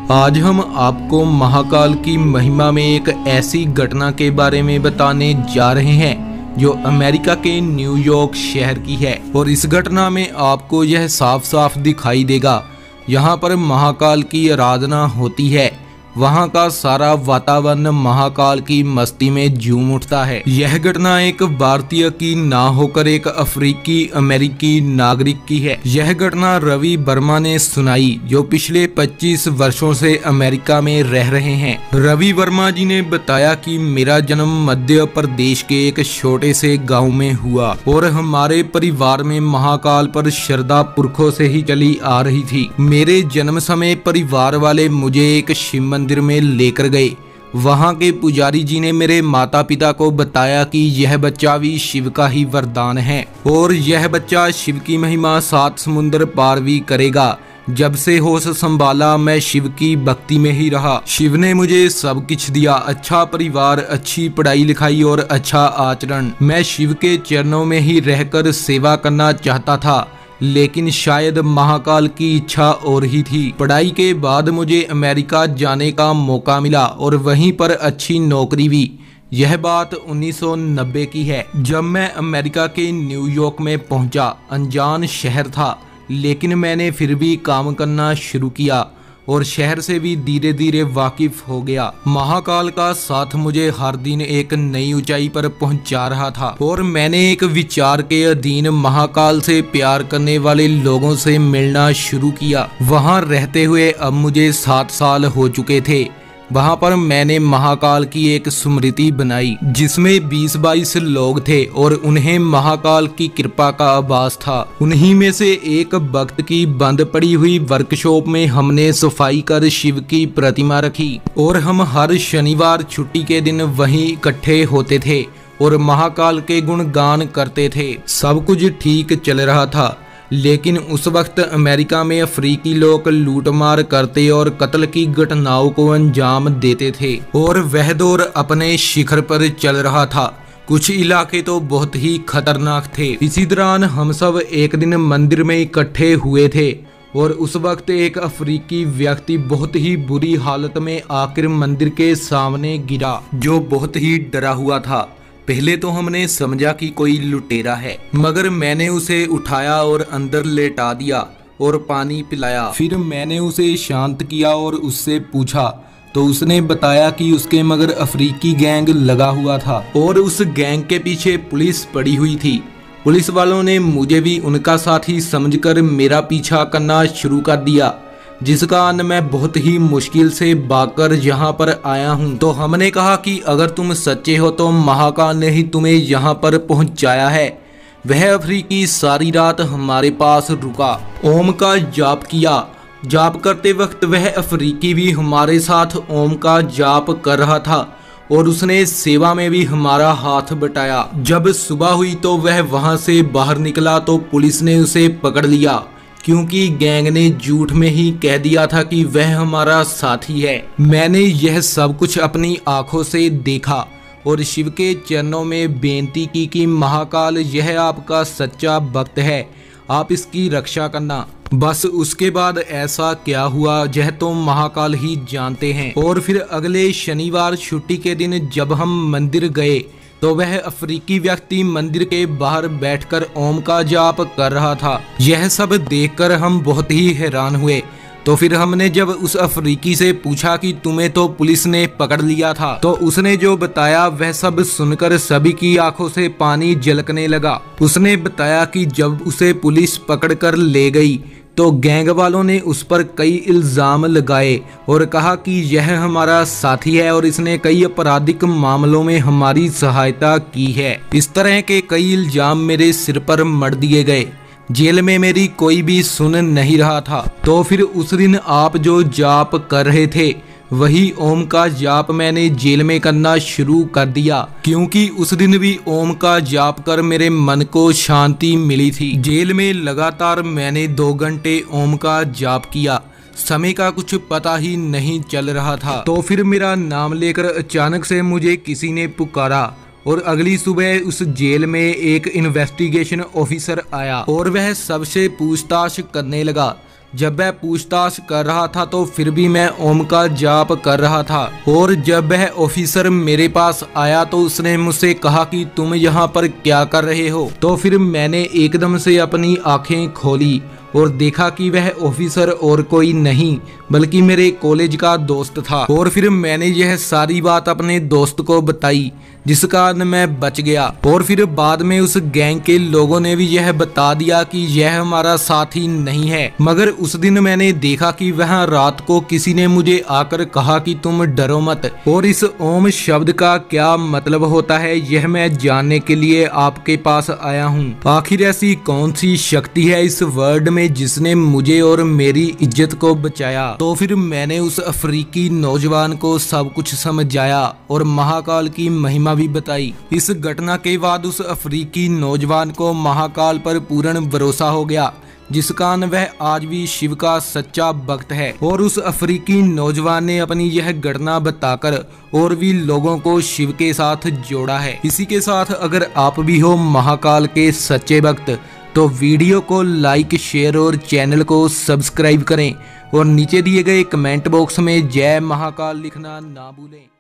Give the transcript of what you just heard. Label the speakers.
Speaker 1: आज हम आपको महाकाल की महिमा में एक ऐसी घटना के बारे में बताने जा रहे हैं जो अमेरिका के न्यूयॉर्क शहर की है। और इस घटना में आपको यह साफ साफ दिखाई देगा, यहाँ पर महाकाल की आराधना होती है। वहाँ का सारा वातावरण महाकाल की मस्ती में झूम उठता है। यह घटना एक भारतीय की ना होकर एक अफ्रीकी अमेरिकी नागरिक की है। यह घटना रवि वर्मा ने सुनाई, जो पिछले 25 वर्षों से अमेरिका में रह रहे हैं। रवि वर्मा जी ने बताया कि मेरा जन्म मध्य प्रदेश के एक छोटे से गाँव में हुआ और हमारे परिवार में महाकाल पर श्रद्धा पुरखों से ही चली आ रही थी। मेरे जन्म समय परिवार वाले मुझे एक शिव मंदिर में लेकर गए। वहां के पुजारी जी ने मेरे माता पिता को बताया कि यह बच्चा भी शिव का ही वरदान है और यह बच्चा शिव की महिमा 7 समुद्र पार भी करेगा। जब से होश संभाला मैं शिव की भक्ति में ही रहा। शिव ने मुझे सब कुछ दिया, अच्छा परिवार, अच्छी पढ़ाई लिखाई और अच्छा आचरण। मैं शिव के चरणों में ही रहकर सेवा करना चाहता था, लेकिन शायद महाकाल की इच्छा और ही थी। पढ़ाई के बाद मुझे अमेरिका जाने का मौका मिला और वहीं पर अच्छी नौकरी भी। यह बात 1990 की है, जब मैं अमेरिका के न्यूयॉर्क में पहुंचा। अनजान शहर था, लेकिन मैंने फिर भी काम करना शुरू किया और शहर से भी धीरे धीरे वाकिफ हो गया। महाकाल का साथ मुझे हर दिन एक नई ऊंचाई पर पहुंचा रहा था और मैंने एक विचार के अधीन महाकाल से प्यार करने वाले लोगों से मिलना शुरू किया। वहां रहते हुए अब मुझे 7 साल हो चुके थे। वहां पर मैंने महाकाल की एक स्मृति बनाई जिसमें 20-22 लोग थे और उन्हें महाकाल की कृपा का आभास था। उन्हीं में से एक भक्त की बंद पड़ी हुई वर्कशॉप में हमने सफाई कर शिव की प्रतिमा रखी और हम हर शनिवार छुट्टी के दिन वहीं इकट्ठे होते थे और महाकाल के गुणगान करते थे। सब कुछ ठीक चल रहा था, लेकिन उस वक्त अमेरिका में अफ्रीकी लोग लूटमार करते और कत्ल की घटनाओं को अंजाम देते थे और वह दौर अपने शिखर पर चल रहा था। कुछ इलाके तो बहुत ही खतरनाक थे। इसी दौरान हम सब एक दिन मंदिर में इकट्ठे हुए थे और उस वक्त एक अफ्रीकी व्यक्ति बहुत ही बुरी हालत में आकर मंदिर के सामने गिरा, जो बहुत ही डरा हुआ था। पहले तो हमने समझा कि कोई लुटेरा है, मगर मैंने उसे उठाया और अंदर लेटा दिया और पानी पिलाया। फिर मैंने उसे शांत किया और उससे पूछा तो उसने बताया कि उसके मगर अफ्रीकी गैंग लगा हुआ था और उस गैंग के पीछे पुलिस पड़ी हुई थी। पुलिस वालों ने मुझे भी उनका साथी समझकर मेरा पीछा करना शुरू कर दिया, जिस कारण मैं बहुत ही मुश्किल से भागकर यहाँ पर आया हूँ। तो हमने कहा कि अगर तुम सच्चे हो तो महाकाल ने ही तुम्हें यहाँ पर पहुँचाया है। वह अफ्रीकी सारी रात हमारे पास रुका, ओम का जाप किया। जाप करते वक्त वह अफ्रीकी भी हमारे साथ ओम का जाप कर रहा था और उसने सेवा में भी हमारा हाथ बटाया। जब सुबह हुई तो वह वहाँ से बाहर निकला तो पुलिस ने उसे पकड़ लिया, क्योंकि गैंग ने झूठ में ही कह दिया था कि वह हमारा साथी है। मैंने यह सब कुछ अपनी आंखों से देखा और शिव के चरणों में बेनती की कि महाकाल, यह आपका सच्चा भक्त है, आप इसकी रक्षा करना। बस उसके बाद ऐसा क्या हुआ यह तो महाकाल ही जानते हैं। और फिर अगले शनिवार छुट्टी के दिन जब हम मंदिर गए तो वह अफ्रीकी व्यक्ति मंदिर के बाहर बैठकर ओम का जाप कर रहा था। यह सब देखकर हम बहुत ही हैरान हुए। तो फिर हमने जब उस अफ्रीकी से पूछा कि तुम्हें तो पुलिस ने पकड़ लिया था, तो उसने जो बताया वह सब सुनकर सभी की आंखों से पानी झलकने लगा। उसने बताया कि जब उसे पुलिस पकड़कर ले गई तो गैंग वालों ने उस पर कई इल्जाम लगाए और कहा कि यह हमारा साथी है और इसने कई आपराधिक मामलों में हमारी सहायता की है। इस तरह के कई इल्जाम मेरे सिर पर मढ़ दिए गए। जेल में मेरी कोई भी सुन नहीं रहा था। तो फिर उस दिन आप जो जाप कर रहे थे वही ओम का जाप मैंने जेल में करना शुरू कर दिया, क्योंकि उस दिन भी ओम का जाप कर मेरे मन को शांति मिली थी। जेल में लगातार मैंने 2 घंटे ओम का जाप किया। समय का कुछ पता ही नहीं चल रहा था। तो फिर मेरा नाम लेकर अचानक से मुझे किसी ने पुकारा और अगली सुबह उस जेल में एक इन्वेस्टिगेशन ऑफिसर आया और वह सबसे पूछताछ करने लगा। जब वह पूछताछ कर रहा था तो फिर भी मैं ओम का जाप कर रहा था। और जब वह ऑफिसर मेरे पास आया तो उसने मुझसे कहा कि तुम यहाँ पर क्या कर रहे हो। तो फिर मैंने एकदम से अपनी आंखें खोली और देखा कि वह ऑफिसर और कोई नहीं बल्कि मेरे कॉलेज का दोस्त था। और फिर मैंने यह सारी बात अपने दोस्त को बताई, जिस कारण मैं बच गया। और फिर बाद में उस गैंग के लोगों ने भी यह बता दिया कि यह हमारा साथी नहीं है। मगर उस दिन मैंने देखा कि वहाँ रात को किसी ने मुझे आकर कहा कि तुम डरो मत। और इस ओम शब्द का क्या मतलब होता है यह मैं जानने के लिए आपके पास आया हूँ। आखिर ऐसी कौन सी शक्ति है इस वर्ल्ड में जिसने मुझे और मेरी इज्जत को बचाया। तो फिर मैंने उस अफ्रीकी नौजवान को सब कुछ समझाया और महाकाल की महिमा भी बताई। इस घटना के बाद उस अफ्रीकी नौजवान को महाकाल पर पूर्ण भरोसा हो गया, जिस कारण वह आज भी शिव का सच्चा भक्त है। और उस अफ्रीकी नौजवान ने अपनी यह घटना बताकर और भी लोगों को शिव के साथ जोड़ा है। इसी के साथ अगर आप भी हो महाकाल के सच्चे भक्त तो वीडियो को लाइक, शेयर और चैनल को सब्सक्राइब करें और नीचे दिए गए कमेंट बॉक्स में जय महाकाल लिखना ना भूलें।